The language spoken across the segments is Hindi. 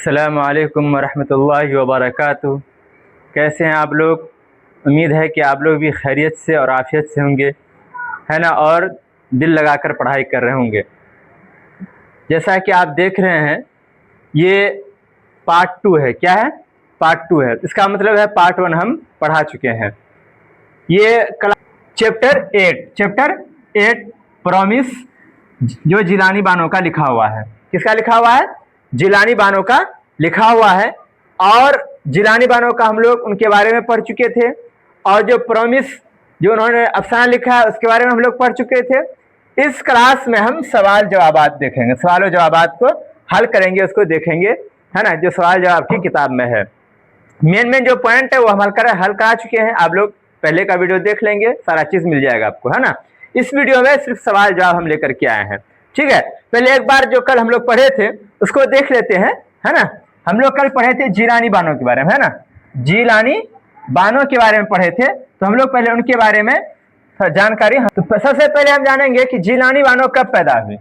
अस्सलामु अलैकुम वरहमतुल्लाहि वबरकातुहू। कैसे हैं आप लोग? उम्मीद है कि आप लोग भी खैरियत से और आफियत से होंगे, है ना, और दिल लगाकर पढ़ाई कर रहे होंगे। जैसा कि आप देख रहे हैं, ये पार्ट 2 है। क्या है? पार्ट 2 है। इसका मतलब है पार्ट 1 हम पढ़ा चुके हैं। ये चैप्टर 8 प्रॉमिस, जो जिलानी बानो का लिखा हुआ है। किसका लिखा हुआ है? जिलानी बानो का लिखा हुआ है। और जिलानी बानो का हम लोग उनके बारे में पढ़ चुके थे, और जो प्रॉमिस जो उन्होंने अफसाना लिखा है उसके बारे में हम लोग पढ़ चुके थे। इस क्लास में हम सवाल जवाबात देखेंगे, सवाल और जवाबात को हल करेंगे, उसको देखेंगे, है ना, जो सवाल जवाब की किताब में है। मेन जो पॉइंट है वो हम हल करा चुके हैं। आप लोग पहले का वीडियो देख लेंगे, सारा चीज मिल जाएगा आपको, है ना। इस वीडियो में सिर्फ सवाल जवाब हम लेकर के आए हैं, ठीक है। पहले एक बार जो कल हम लोग पढ़े थे उसको देख लेते हैं, है ना। हम लोग कल पढ़े थे जिलानी बानो के बारे में, है ना, जिलानी बानो के बारे में पढ़े थे। तो हम लोग पहले उनके बारे में जानकारी, तो सबसे पहले हम जानेंगे कि जिलानी बानो कब पैदा हुई।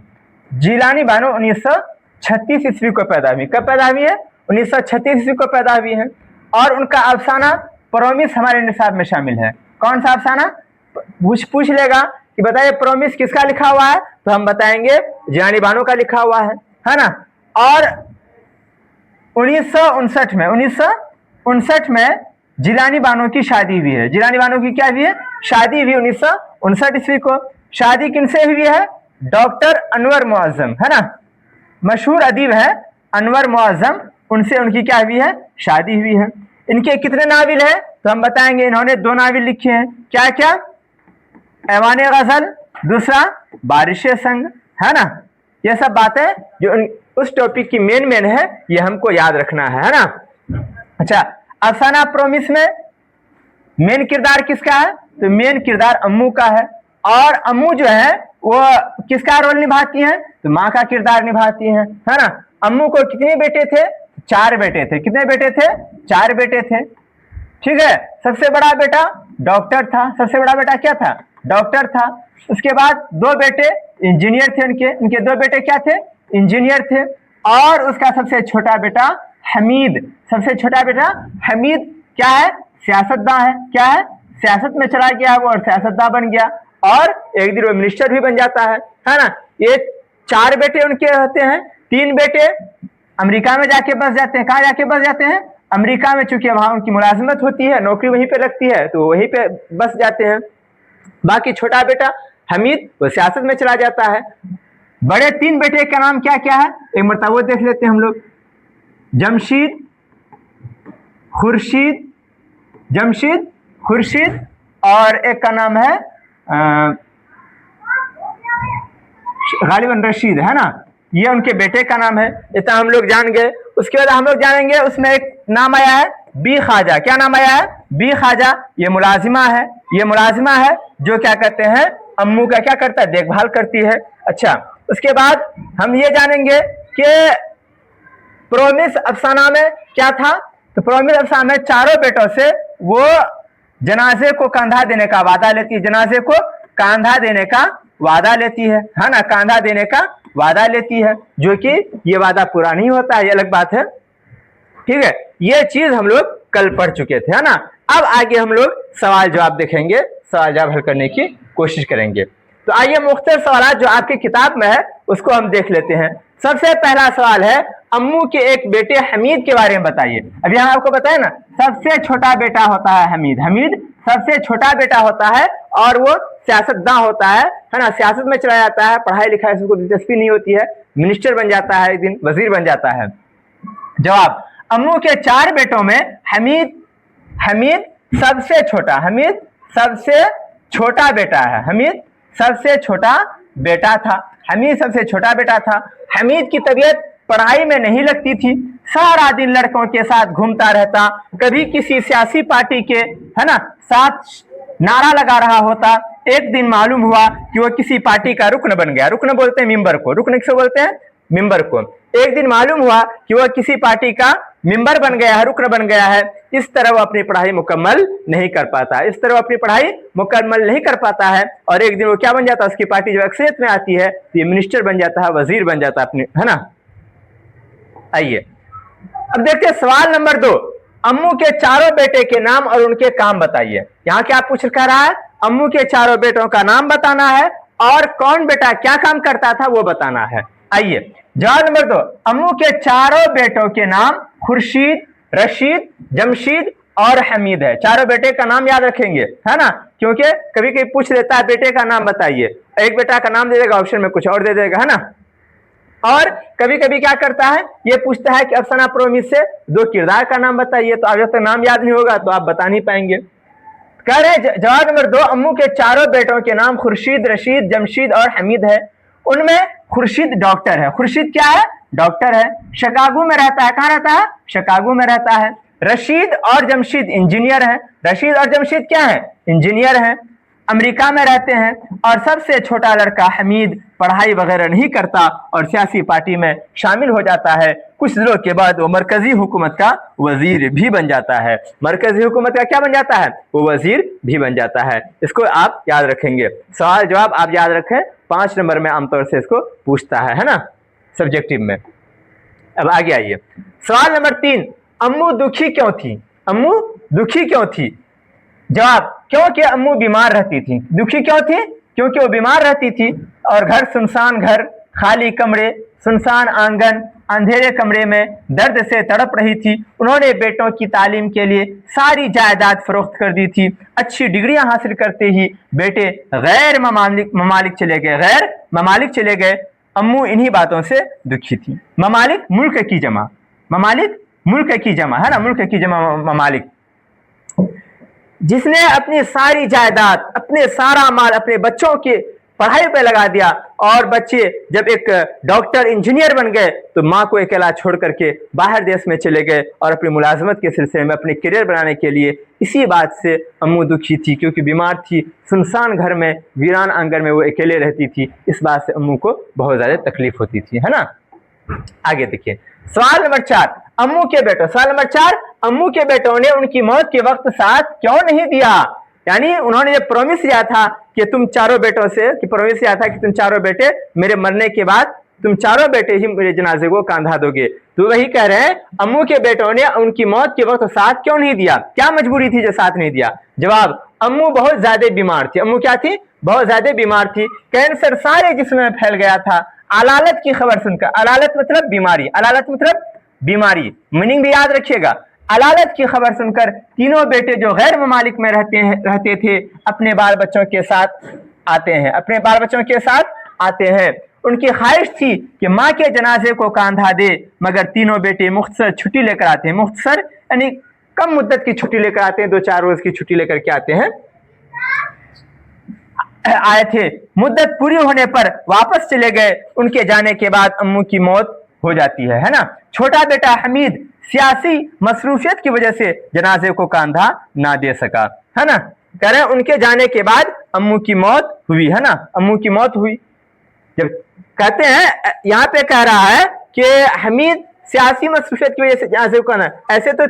जिलानी बानो 1936 ईस्वी को पैदा हुई। कब पैदा हुई है? 1936 ईस्वी को पैदा हुई है। और उनका अफसाना प्रॉमिस हमारे निसाब में शामिल है। कौन सा अफसाना? पूछ लेगा कि बताइए प्रॉमिस किसका लिखा हुआ है, तो हम बताएंगे जिलानी बानो का लिखा हुआ है ना। और 1959 में जिलानी बानो की शादी हुई है। जिलानी बानो की क्या हुई है? शादी हुई 1959 ईस्वी को। शादी किनसे हुई है? डॉक्टर अनवर मुअज्जम, है ना, मशहूर अदीब है अनवर मुअज्जम, उनसे उनकी क्या हुई है? शादी हुई है। इनके कितने नाविल है? तो हम बताएंगे इन्होंने 2 नाविल लिखे हैं। क्या क्या? ऐवाने गजल, दूसरा बारिश संग, है ना। ये सब बातें जो उस टॉपिक की मेन है, ये हमको याद रखना है ना। अच्छा, अफसाना प्रॉमिस में मेन किरदार किसका है? तो मेन किरदार अम्मू का है। और अम्मू जो है वो किसका रोल निभाती हैं? तो माँ का किरदार निभाती हैं, है ना। अम्मू को कितने बेटे थे? 4 बेटे थे। कितने बेटे थे? 4 बेटे थे, ठीक है। सबसे बड़ा बेटा डॉक्टर था। सबसे बड़ा बेटा क्या था? डॉक्टर था। उसके बाद 2 बेटे इंजीनियर थे। उनके 2 बेटे क्या थे? इंजीनियर थे। और उसका सबसे छोटा बेटा हमीद, सबसे छोटा बेटा हमीद क्या है? सियासतदां है। क्या है? सियासत में चला गया वो और सियासतदां बन गया, और एक दिन वो मिनिस्टर भी बन जाता है ना। ये 4 बेटे उनके होते हैं। 3 बेटे अमेरिका में जाके बस जाते हैं। कहाँ जाके बस जाते हैं? अमेरिका में, चूंकि वहां उनकी मुलाजिमत होती है, नौकरी वहीं पे लगती है, तो वहीं पे बस जाते हैं। बाकी छोटा बेटा हमीद वो सियासत में चला जाता है। बड़े 3 बेटे का नाम क्या क्या है? एक मरतबा वो देख लेते हैं हम लोग। जमशीद, खुर्शीद, और एक का नाम है गालिबन रशीद, है ना। ये उनके बेटे का नाम है। इतना हम लोग जान गए। उसके बाद हम लोग जानेंगे उसमें एक नाम आया है बी ख्वाजा। क्या नाम आया है? बी ख्वाजा। ये मुलाजिमा है जो क्या कहते हैं, अम्मू का क्या करता है? देखभाल करती है। अच्छा, उसके बाद हम ये जानेंगे कि प्रॉमिस अफसाना में क्या था। तो प्रॉमिस अफसाना में 4 बेटों से वो जनाजे को कंधा देने का वादा लेती है। जनाजे को कंधा देने का वादा लेती है ना, कंधा देने का वादा लेती है, जो कि ये वादा पूरा नहीं होता है, ये अलग बात है, ठीक है। ये चीज हम लोग कल पढ़ चुके थे, है ना। अब आगे हम लोग सवाल जवाब देखेंगे, सवाल जवाब हल करने की कोशिश करेंगे। तो आइए मुख्तलिफ सवाल जो आपकी किताब में है उसको हम देख लेते हैं। सबसे पहला सवाल है, अम्मू के एक बेटे हमीद के बारे में बताइए। अभी हम आपको बताए ना, सबसे छोटा बेटा होता है हमीद सबसे छोटा बेटा होता है, और वो सियासतदां होता है ना, सियासत में चला जाता है, पढ़ाई लिखाई से उसको दिलचस्पी नहीं होती है, मिनिस्टर बन जाता है, एक दिन वजीर बन जाता है। जवाब, अम्मू के 4 बेटों में हमीद सबसे छोटा बेटा है। हमीद सबसे छोटा बेटा था। हमीद की तबीयत पढ़ाई में नहीं लगती थी, सारा दिन लड़कों के साथ घूमता रहता, कभी किसी सियासी पार्टी के, है ना, साथ नारा लगा रहा होता। एक दिन मालूम हुआ कि वो किसी पार्टी का रुकन बन गया। रुकन बोलते हैं मिंबर को, रुकन किसे बोलते हैं? मिंबर को। एक दिन मालूम हुआ कि वह किसी पार्टी का मिंबर बन गया है, रुकन बन गया है। इस तरह वो अपनी पढ़ाई मुकम्मल नहीं कर पाता है, और एक दिन वो क्या बन जाता है? उसकी पार्टी जो अक्सरियत में आती है, ये मिनिस्टर बन जाता है, वजीर बन जाता है अपने, है ना। आइए अब देखते हैं सवाल नंबर 2, अम्मू के चारों बेटे के नाम और उनके काम बताइए। यहां क्या पूछ कर रहा है, अम्मू के चारों बेटों का नाम बताना है और कौन बेटा क्या काम करता था वो बताना है। आइए जवाब नंबर 2, अम्मू के चारों बेटों के नाम खुर्शीद, रशीद, जमशीद और हमीद है। चारों बेटे का नाम याद रखेंगे, है ना, क्योंकि कभी कभी पूछ लेता है बेटे का नाम बताइए, एक बेटा का नाम दे देगा, ऑप्शन में कुछ और दे देगा, है ना। और कभी कभी क्या करता है, ये पूछता है कि अफसाना प्रोमिस से 2 किरदार का नाम बताइए, तो अब जब तक नाम याद नहीं होगा तो आप बता नहीं पाएंगे। कह रहे जवाब नंबर 2, अम्मू के चारों बेटों के नाम खुर्शीद, रशीद, जमशीद और हमीद है। उनमें खुर्शीद डॉक्टर है। खुर्शीद क्या है, डॉक्टर है, शिकागो में रहता है। कहां रहता है, शिकागो में रहता है। रशीद और जमशीद इंजीनियर है। रशीद और जमशीद क्या है, इंजीनियर है, अमेरिका में रहते हैं। और सबसे छोटा लड़का हमीद पढ़ाई वगैरह नहीं करता और सियासी पार्टी में शामिल हो जाता है। कुछ दिनों के बाद वो मरकजी हुकूमत का वजीर भी बन जाता है। मरकजी हुकूमत का क्या बन जाता है, वो वजीर भी बन जाता है। इसको आप याद रखेंगे, सवाल जवाब आप याद रखें, 5 नंबर में आमतौर से इसको पूछता है ना, सब्जेक्टिव में। अब आगे आइए, सवाल नंबर 3, अम्मू दुखी क्यों थी। अम्मू दुखी क्यों थी। जवाब, क्योंकि अम्मू बीमार रहती थी। दुखी क्यों थी, क्योंकि वो बीमार रहती थी और सुनसान घर, खाली कमरे, सुनसान आंगन, अंधेरे कमरे में दर्द से तड़प रही थी। उन्होंने बेटों की तालीम के लिए सारी जायदाद फरोख्त कर दी थी। अच्छी डिग्रियां हासिल करते ही बेटे गैर ममालिक चले गए, गैर ममालिक चले गए। अम्मू इन्हीं बातों से दुखी थी। ममालिक मुल्क की जमा, ममालिक मुल्क की जमा, है ना, मुल्क की जमा ममालिक। जिसने अपनी सारी जायदाद, अपने सारा माल अपने बच्चों के पढ़ाई पे लगा दिया और बच्चे जब एक डॉक्टर इंजीनियर बन गए तो माँ को अकेला छोड़ करके बाहर देश में चले गए और अपनी मुलाजमत के सिलसिले में अपने करियर बनाने के लिए। इसी बात से अम्मू दुखी थी, क्योंकि बीमार थी, सुनसान घर में, वीरान आंगन में वो अकेले रहती थी। इस बात से अम्मू को बहुत ज्यादा तकलीफ होती थी, है ना। आगे देखिए, सवाल नंबर 4, अम्मू के बेटों। सवाल नंबर 4, अम्मू के बेटों ने उनकी मौत के वक्त साथ क्यों नहीं दिया। यानी उन्होंने ये प्रॉमिस किया था कि तुम चारों बेटों से, कि प्रॉमिस किया था कि तुम चारों बेटे मेरे मरने के बाद तुम चारों बेटे ही मेरे जनाजे को कांधा दोगे। तो वही कह रहे हैं, अम्मू के बेटों ने उनकी मौत के वक्त साथ क्यों नहीं दिया, क्या मजबूरी थी जो साथ नहीं दिया। जवाब, अम्मू बहुत ज्यादा बीमार थी। अम्मू क्या थी, बहुत ज्यादा बीमार थी। कैंसर सारे जिस्म में फैल गया था। अलालत की खबर सुनकर, अलालत मतलब बीमारी, अलालत मतलब बीमारी, मीनिंग भी याद रखिएगा। अलालत की खबर सुनकर तीनों बेटे जो गैर ममालिक में रहते थे अपने बाल बच्चों के साथ आते हैं, अपने बाल बच्चों के साथ आते हैं। उनकी ख्वाहिश थी कि माँ के जनाजे को कांधा दे, मगर तीनों बेटे मुख्तसर छुट्टी लेकर आते हैं। मुख्तसर यानी कम मुद्दत की छुट्टी लेकर आते हैं, 2-4 रोज की छुट्टी लेकर के आते हैं, आए थे। मुद्दत पूरी होने पर वापस चले गए। उनके जाने के बाद अम्मू की मौत हो जाती है ना। छोटा बेटा हमीद सियासी मसरूफियत की वजह से जनाजे को कांधा ना दे सका, है ना। कह रहे हैं उनके जाने के बाद अम्मू की मौत हुई, है ना, अम्मू की मौत हुई। जब कहते हैं, यहाँ पे कह रहा है कि हमीद सियासी मसरूफियत की वजह से जनाजे को कांधा, ऐसे तो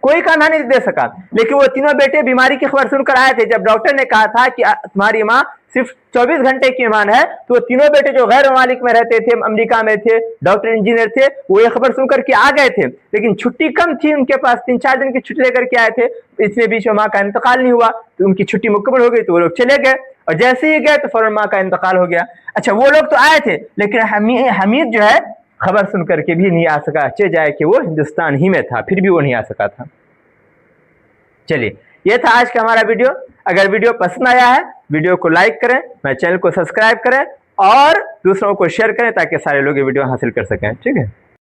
कोई कांधा नहीं दे सका, लेकिन वो तीनों बेटे बीमारी की खबर सुनकर आए थे। जब डॉक्टर ने कहा था कि तुम्हारी माँ सिर्फ 24 घंटे की ईमान है, तो तीनों बेटे जो गैर ममालिक में रहते थे, अमेरिका में थे, डॉक्टर इंजीनियर थे, वो ये खबर सुनकर के आ गए थे। लेकिन छुट्टी कम थी उनके पास, 3-4 दिन की छुट्टी लेकर के आए थे। इसमें बीच में माँ का इंतकाल नहीं हुआ, तो उनकी छुट्टी मुकम्मल हो गई, तो वो लोग चले गए और जैसे ही गए तो फौरन माँ का इंतकाल हो गया। अच्छा, वो लोग तो आए थे, लेकिन हमीद जो है खबर सुनकर के भी नहीं आ सका। अच्छे जाए कि वो हिंदुस्तान ही में था, फिर भी वो नहीं आ सका था। चलिए, ये था आज का हमारा वीडियो। अगर वीडियो पसंद आया है, वीडियो को लाइक करें, मेरे चैनल को सब्सक्राइब करें और दूसरों को शेयर करें ताकि सारे लोग ये वीडियो हासिल कर सकें। ठीक है।